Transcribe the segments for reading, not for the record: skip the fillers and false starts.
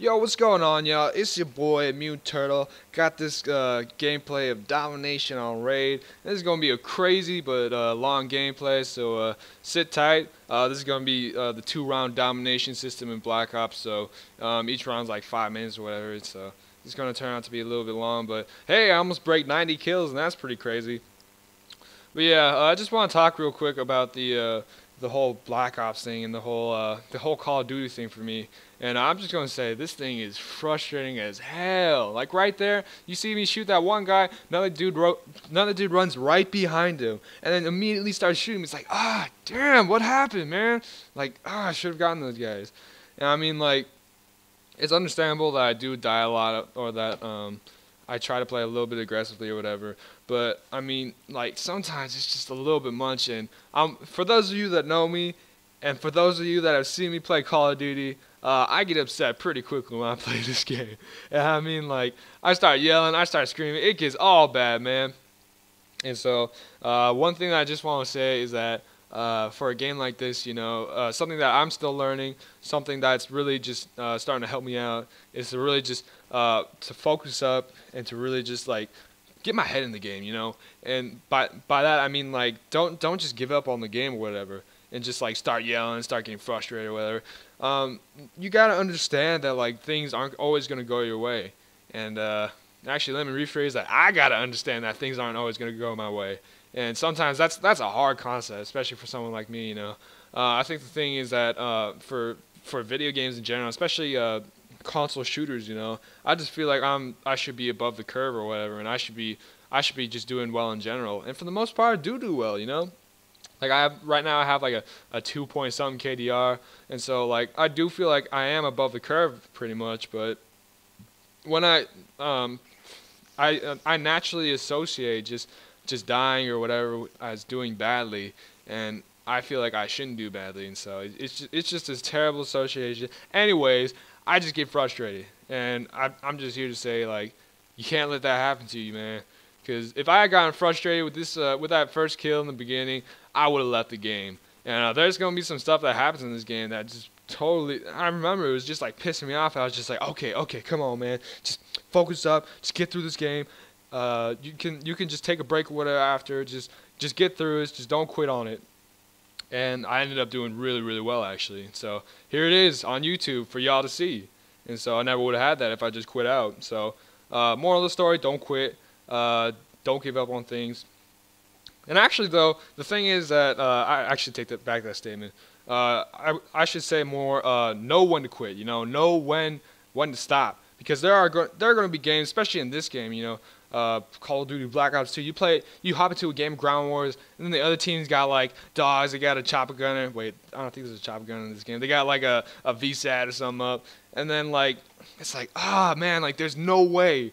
Yo, what's going on, y'all? It's your boy, Mutant Turtle. Got this gameplay of domination on Raid. This is going to be a crazy but long gameplay, so sit tight. This is going to be the 2-round domination system in Black Ops, so each round's like 5 minutes or whatever, so it's going to turn out to be a little bit long, but hey, I almost break 90 kills, and that's pretty crazy. But yeah, I just want to talk real quick about the whole Black Ops thing and the whole Call of Duty thing for me. And I'm just gonna say this thing is frustrating as hell. Like right there, you see me shoot that one guy, another dude runs right behind him, and then immediately starts shooting. It's like, damn, what happened, man? Like, I should have gotten those guys. And I mean, like, it's understandable that I do die a lot, or that I try to play a little bit aggressively or whatever. But I mean, like, sometimes it's just a little bit much. And for those of you that know me, and for those of you that have seen me play Call of Duty, I get upset pretty quickly when I play this game. And I mean, like, I start yelling, I start screaming, it gets all bad, man. And so, one thing that I just want to say is that for a game like this, you know, something that I'm still learning, something that's really just starting to help me out, is to really just to focus up and to really just like get my head in the game, you know. And by that I mean, like, don't just give up on the game or whatever, and just like start yelling, start getting frustrated or whatever. You gotta understand that like things aren't always gonna go your way, and actually let me rephrase that. I gotta understand that things aren't always gonna go my way, and sometimes that's a hard concept, especially for someone like me, you know. I think the thing is that for video games in general, especially console shooters, you know, I just feel like I should be above the curve or whatever, and I should be just doing well in general, and for the most part I do well, you know. Like right now I have like a 2 point something KDR, and so like I do feel like I am above the curve pretty much. But when I naturally associate just dying or whatever as doing badly, and I feel like I shouldn't do badly, and so it's just this terrible association. Anyways, I just get frustrated, and I'm just here to say, like, you can't let that happen to you, man. Because if I had gotten frustrated with this, with that first kill in the beginning, I would have left the game. And there's gonna be some stuff that happens in this game that just totally. I remember it was just like pissing me off. I was just like, okay, come on, man, just focus up, just get through this game. You can just take a break or whatever after. Just get through it. Just don't quit on it. And I ended up doing really well actually. So here it is on YouTube for y'all to see. And so I never would have had that if I just quit out. So moral of the story: don't quit. Don't give up on things. And actually, though, the thing is that I actually take that statement. I should say more know when to quit. You know when to stop, because there are going to be games, especially in this game. You know, Call of Duty Black Ops 2. You hop into a game of Ground Wars, and then the other team's got like dogs. They got a chopper gunner. Wait, I don't think there's a chopper gunner in this game. They got like a VSAT or something up, and then like it's like, man, like there's no way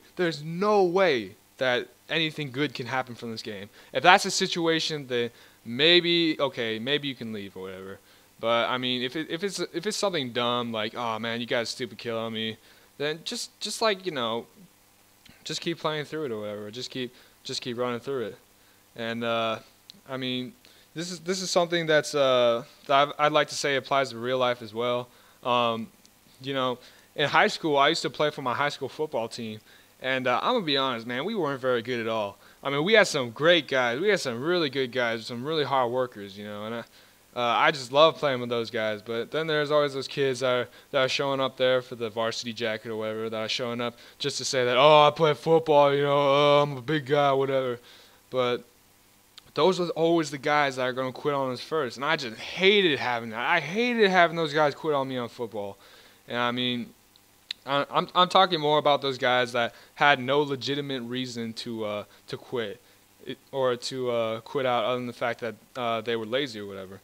that anything good can happen from this game. If that's a situation, then maybe you can leave or whatever. But I mean, if it's something dumb like, oh man, you got a stupid kill on me, then just like, you know, just keep playing through it or whatever. Just keep running through it. And I mean, this is something that's that I'd like to say applies to real life as well. You know, in high school, I used to play for my high school football team. And I'm going to be honest, man, we weren't very good at all. I mean, we had some great guys. We had some really good guys, some really hard workers, you know. And I just love playing with those guys. But then there's always those kids that are showing up there for the varsity jacket or whatever, that are showing up just to say that, oh, I play football, you know, I'm a big guy, whatever. But those are always the guys that are going to quit on us first. And I just hated having that. I hated having those guys quit on me on football. And I mean, I'm talking more about those guys that had no legitimate reason to quit, or to quit out other than the fact that they were lazy or whatever.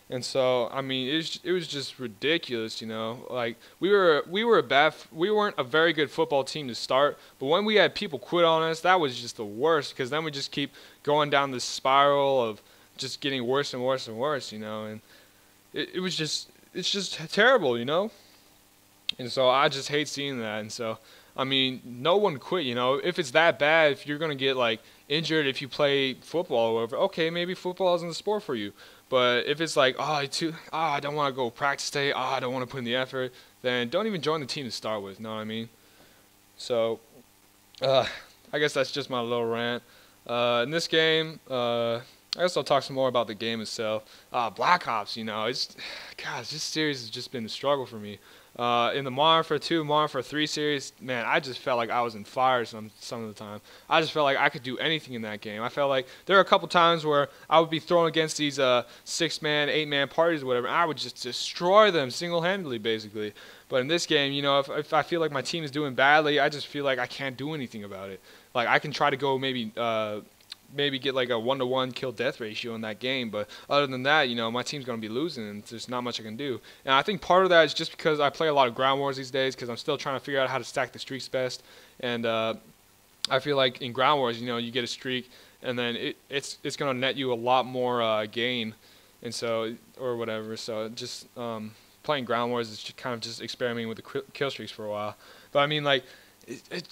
And so I mean, it was just ridiculous, you know. Like we weren't a very good football team to start, but when we had people quit on us, that was just the worst, because then we just keep going down this spiral of just getting worse and worse and worse, you know. And it's just terrible, you know. And so I just hate seeing that. And so, I mean, no one quit, you know. If it's that bad, if you're going to get, like, injured if you play football or whatever, okay, maybe football isn't the sport for you. But if it's like, I don't want to go practice today, I don't want to put in the effort, then don't even join the team to start with. Know what I mean? So, I guess that's just my little rant. In this game, I guess I'll talk some more about the game itself. Black Ops, gosh, this series has just been a struggle for me. In the Modern Warfare 2, Modern Warfare 3 series, man, I just felt like I was in fire some of the time. I just felt like I could do anything in that game. I felt like there were a couple times where I would be thrown against these 6-man, 8-man parties or whatever, and I would just destroy them single-handedly, basically. But in this game, if I feel like my team is doing badly, I just feel like I can't do anything about it. Like, I can try to go maybe get like a 1-to-1 kill-death ratio in that game, but other than that, my team's going to be losing, and there's not much I can do. And I think part of that is just because I play a lot of ground wars these days, because I'm still trying to figure out how to stack the streaks best. And I feel like in ground wars, you get a streak, and then it's going to net you a lot more gain, and so, or whatever. So just playing ground wars is just kind of just experimenting with the kill streaks for a while. But I mean, like,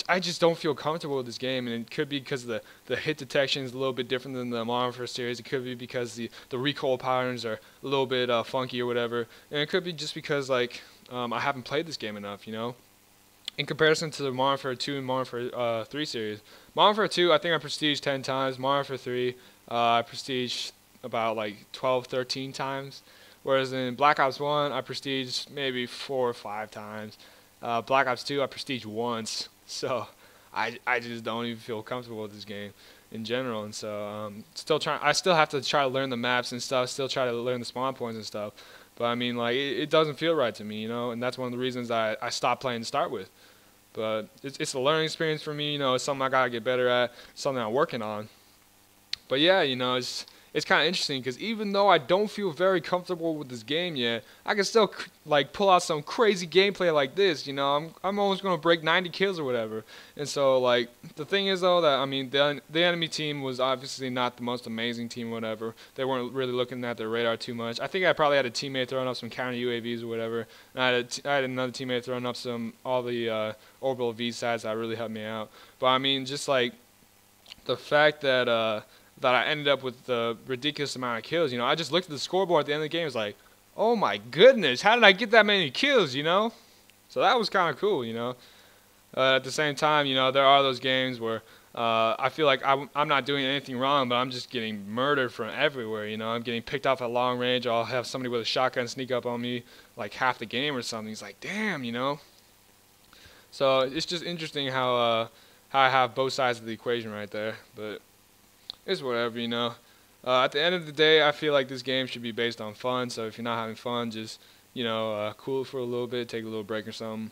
I just don't feel comfortable with this game, and it could be because the hit detection is a little bit different than the Modern Warfare series. It could be because the recoil patterns are a little bit funky or whatever, and it could be just because like I haven't played this game enough, in comparison to the Modern Warfare 2 and Modern Warfare 3 series. Modern Warfare 2, I think I prestiged 10 times. Modern Warfare 3, I prestiged about like 12, 13 times, whereas in Black Ops 1, I prestiged maybe 4 or 5 times. Black Ops 2, I prestige once, so I just don't even feel comfortable with this game in general, and so I still have to try to learn the maps and stuff, still try to learn the spawn points and stuff, but I mean, like, it doesn't feel right to me, and that's one of the reasons I stopped playing to start with. But it's a learning experience for me, it's something I gotta get better at, something I'm working on. But yeah, it's kind of interesting because even though I don't feel very comfortable with this game yet, I can still like pull out some crazy gameplay like this. I'm almost gonna break 90 kills or whatever. And so like the thing is though that I mean the enemy team was obviously not the most amazing team or whatever. They weren't really looking at their radar too much. I think I probably had a teammate throwing up some counter UAVs or whatever. And I had another teammate throwing up all the orbital VSATs that really helped me out. But I mean just like the fact that I ended up with the ridiculous amount of kills. I just looked at the scoreboard at the end of the game. It was like, oh my goodness, how did I get that many kills? So that was kind of cool. At the same time, there are those games where I feel like I'm not doing anything wrong, but I'm just getting murdered from everywhere. I'm getting picked off at long range. Or I'll have somebody with a shotgun sneak up on me like half the game or something. It's like, damn, So it's just interesting how I have both sides of the equation right there, but it's whatever, At the end of the day, I feel like this game should be based on fun, so if you're not having fun, just, cool it for a little bit, take a little break or something.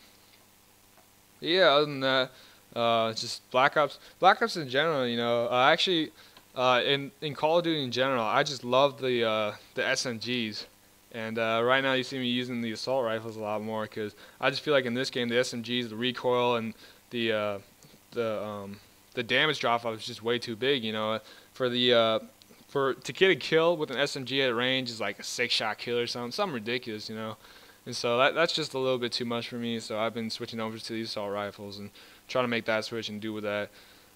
But yeah, other than that, just Black Ops in general, actually, in Call of Duty in general, I just love the SMGs. And right now you see me using the assault rifles a lot more, because I just feel like in this game, the SMGs, the recoil, and the damage drop-off is just way too big, to get a kill with an SMG at range is like a 6-shot kill or something ridiculous, and so that's just a little bit too much for me. So I've been switching over to these assault rifles and trying to make that switch and do with that.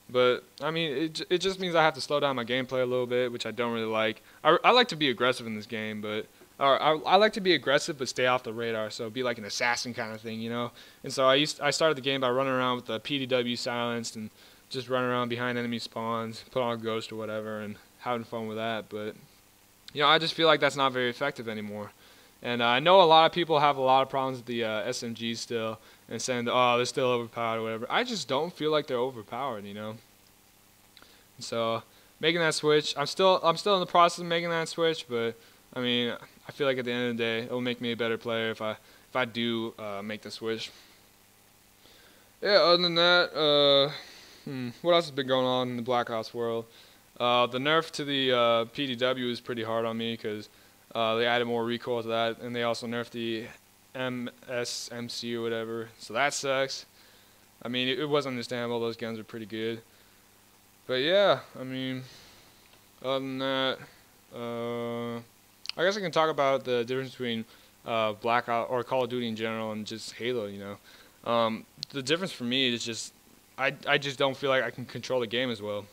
But I mean, it just means I have to slow down my gameplay a little bit, which I don't really like. I like to be aggressive in this game, but I like to be aggressive but stay off the radar, so be like an assassin kind of thing, And so I started the game by running around with the PDW silenced and just running around behind enemy spawns, put on a ghost or whatever, and having fun with that. But I just feel like that's not very effective anymore. And I know a lot of people have a lot of problems with the SMGs still, and saying, oh, they're still overpowered or whatever. I just don't feel like they're overpowered, So making that switch, I'm still in the process of making that switch, but I mean, I feel like at the end of the day, it'll make me a better player if I do make the switch. Yeah, other than that, what else has been going on in the Black Ops world? The nerf to the PDW is pretty hard on me because they added more recoil to that, and they also nerfed the MSMC or whatever, so that sucks. I mean, it was understandable. Those guns are pretty good. But yeah, I mean, other than that, I guess I can talk about the difference between Black Ops or Call of Duty in general and just Halo, The difference for me is just I just don't feel like I can control the game as well.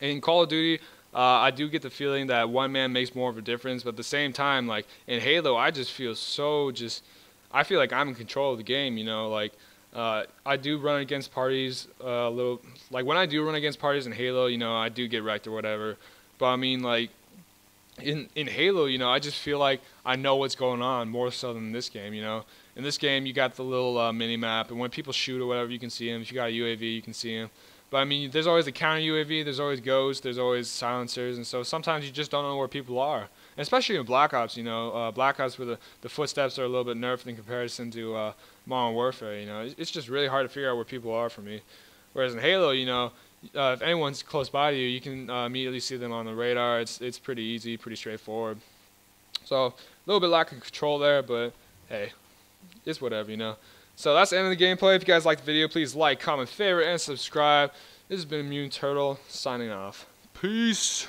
In Call of Duty, I do get the feeling that one man makes more of a difference, but at the same time, like in Halo, I just feel so just. I feel like I'm in control of the game, you know. Like I do run against parties a little. Like when I do run against parties in Halo, you know, I do get wrecked or whatever. But I mean, like in Halo, you know, I just feel like I know what's going on more so than this game, you know. In this game, you got the little mini map, and when people shoot or whatever, you can see them. If you got a UAV, you can see them. But I mean, there's always a counter UAV, there's always ghosts, there's always silencers, and so sometimes you just don't know where people are. And especially in Black Ops, you know, Black Ops where the footsteps are a little bit nerfed in comparison to Modern Warfare, you know. It's just really hard to figure out where people are for me. Whereas in Halo, you know, if anyone's close by to you, you can immediately see them on the radar. It's pretty easy, pretty straightforward. So a little bit lack of control there, but hey, it's whatever, you know. So that's the end of the gameplay. If you guys liked the video, please like, comment, favorite, and subscribe. This has been Immune Turtle, signing off. Peace.